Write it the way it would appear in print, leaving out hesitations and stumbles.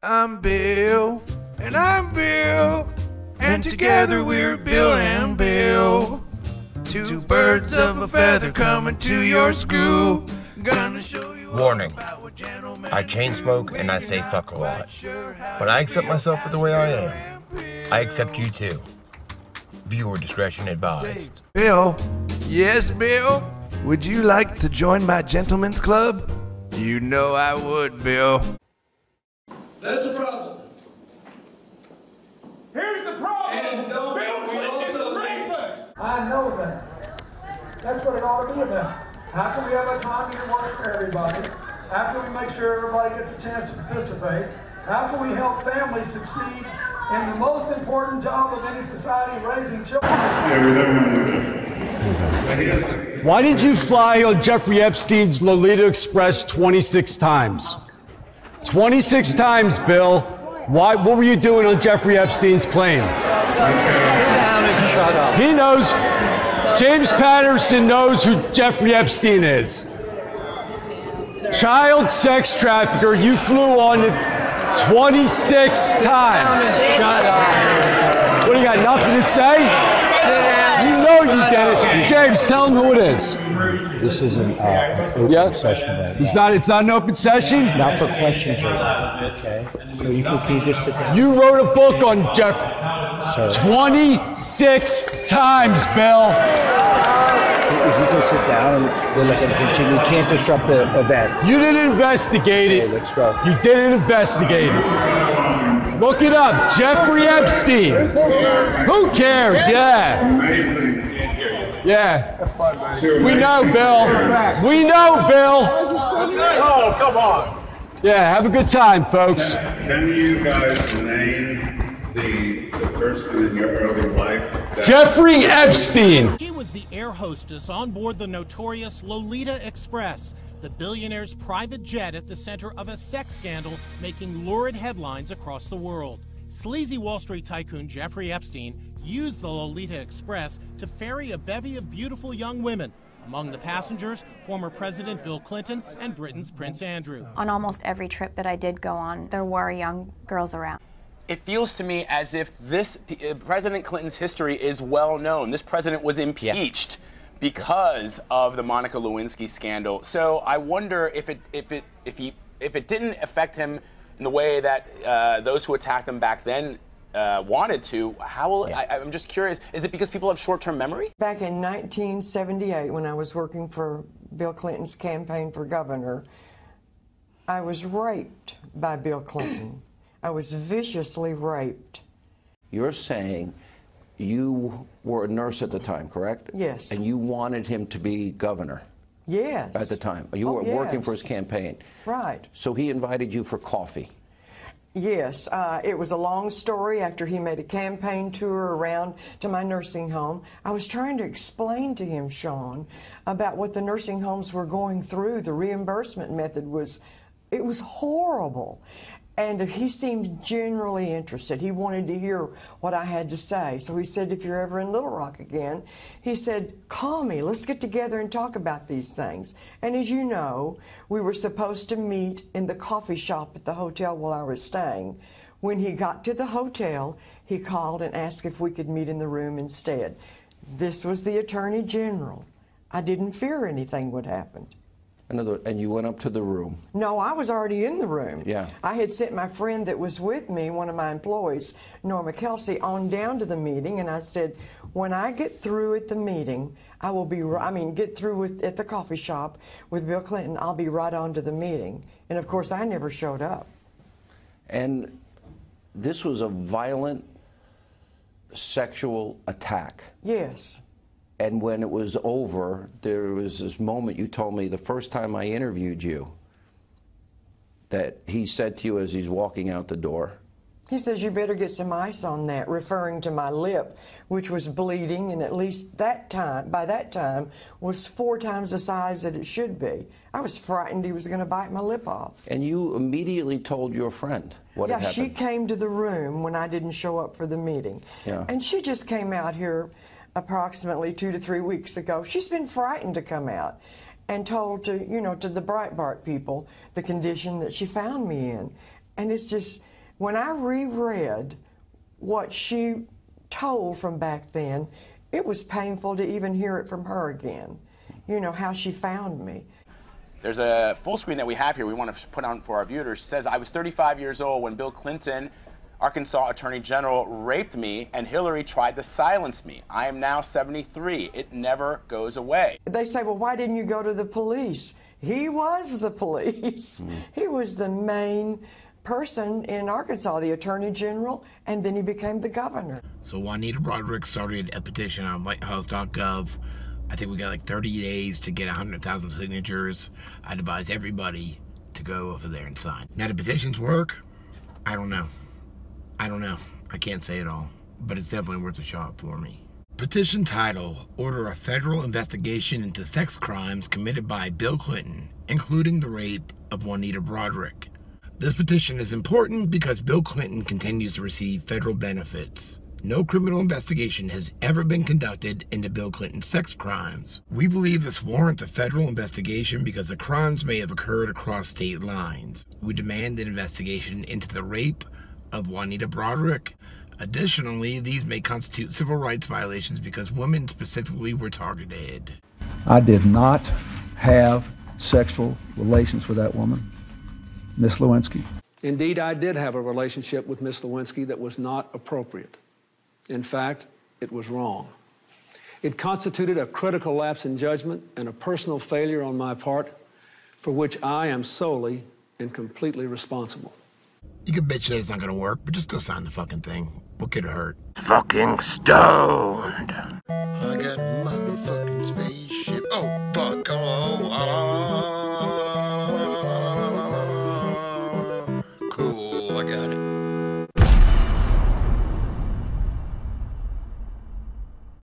I'm Bill, and I'm Bill, and together we're Bill and Bill. Two birds of a feather coming to your school. Gonna show you. Warning, I chain smoke and I say fuck a lot, but I accept myself for the way I am. I accept you too. Viewer discretion advised. Bill, yes, Bill, would you like to join my gentleman's club? You know I would, Bill. That's the problem. Here's the problem. And don't Bill Clinton is a rapist. I know that. That's what it ought to be about. How can we have a economy that works for everybody? How can we make sure everybody gets a chance to participate? How can we help families succeed in the most important job of any society, raising children? Yeah, we never want to do that. Why did you fly on Jeffrey Epstein's Lolita Express 26 times? 26 times, Bill. Why? What were you doing on Jeffrey Epstein's plane? Sit down and shut up. He knows. James Patterson knows who Jeffrey Epstein is. Child sex trafficker, you flew on it 26 times. Shut up. What, do you got nothing to say? You know you did it. James, tell him who it is. This isn't open session right now. It's not an open session? Not for questions right now, okay? So can you just sit down? You wrote a book on Jeffrey. Sir. 26 times, Bill. If you can sit down and we're looking to continue, you can't disrupt the event. You didn't investigate it. Okay, let's go. You didn't investigate it. Look it up. Jeffrey Epstein. Who cares? Yeah. Yeah. We know, Bill. We know, Bill. Oh, come on. Yeah, have a good time, folks. Can you guys name the person in your early life? Jeffrey Epstein. She was the air hostess on board the notorious Lolita Express, the billionaire's private jet at the center of a sex scandal making lurid headlines across the world. Sleazy Wall Street tycoon Jeffrey Epstein used the Lolita Express to ferry a bevy of beautiful young women. Among the passengers, former President Bill Clinton and Britain's Prince Andrew. On almost every trip that I did go on, there were young girls around. It feels to me as if this President Clinton's history is well known. This president was impeached because of the Monica Lewinsky scandal. So I wonder if it didn't affect him in the way that those who attacked him back then wanted to. How will I'm just curious? Is it because people have short-term memory? Back in 1978, when I was working for Bill Clinton's campaign for governor, I was raped by Bill Clinton. I was viciously raped. You're saying you were a nurse at the time, correct? Yes. And you wanted him to be governor? Yes. At the time. You were working for his campaign? Right. So he invited you for coffee? Yes. It was a long story. After he made a campaign tour around to my nursing home, I was trying to explain to him, Sean, about what the nursing homes were going through. The reimbursement method was horrible. And he seemed generally interested. He wanted to hear what I had to say. So he said, if you're ever in Little Rock again, he said, call me. Let's get together and talk about these things. And as you know, we were supposed to meet in the coffee shop at the hotel while I was staying. When he got to the hotel, he called and asked if we could meet in the room instead. This was the Attorney General. I didn't fear anything would happen. And you went up to the room? No, I was already in the room. Yeah. I had sent my friend that was with me, one of my employees, Norma Kelsey, on down to the meeting, and I said, when I get through at the meeting, I will be, get through at the coffee shop with Bill Clinton, I'll be right on to the meeting. And of course, I never showed up. And this was a violent sexual attack? Yes. And when it was over, there was this moment you told me the first time I interviewed you that he said to you as he's walking out the door. He says, you better get some ice on that, referring to my lip, which was bleeding, and at least that time, by that time, was 4 times the size that it should be. I was frightened he was going to bite my lip off. And you immediately told your friend what had happened? Yeah, she came to the room when I didn't show up for the meeting. Yeah. And she just came out here approximately 2 to 3 weeks ago. She's been frightened to come out and told to, to the Breitbart people the condition that she found me in. And it's just, When I reread what she told from back then, it was painful to even hear it from her again. You know, how she found me. There's a full screen that we have here we want to put on for our viewers. She says, I was 35 years old when Bill Clinton, Arkansas Attorney General, raped me and Hillary tried to silence me. I am now 73. It never goes away. They say, well, why didn't you go to the police? He was the police. He was the main person in Arkansas, the Attorney General, and then he became the governor. So Juanita Broaddrick started a petition on whitehouse.gov. I think we got like 30 days to get 100,000 signatures. I'd advise everybody to go over there and sign. Now, do petitions work? I don't know. I don't know. I can't say it all, but it's definitely worth a shot for me. Petition title: Order a federal investigation into sex crimes committed by Bill Clinton, including the rape of Juanita Broaddrick. This petition is important because Bill Clinton continues to receive federal benefits. No criminal investigation has ever been conducted into Bill Clinton's sex crimes. We believe this warrants a federal investigation because the crimes may have occurred across state lines. We demand an investigation into the rape of Juanita Broaddrick. Additionally, these may constitute civil rights violations because women specifically were targeted. I did not have sexual relations with that woman, Miss Lewinsky. Indeed, I did have a relationship with Miss Lewinsky that was not appropriate. In fact, it was wrong. It constituted a critical lapse in judgment and a personal failure on my part for which I am solely and completely responsible. You can bitch that it's not gonna work, but just go sign the fucking thing. What could it hurt? Fucking stoned. I got a motherfucking spaceship. Oh, fuck. Cool, I got it.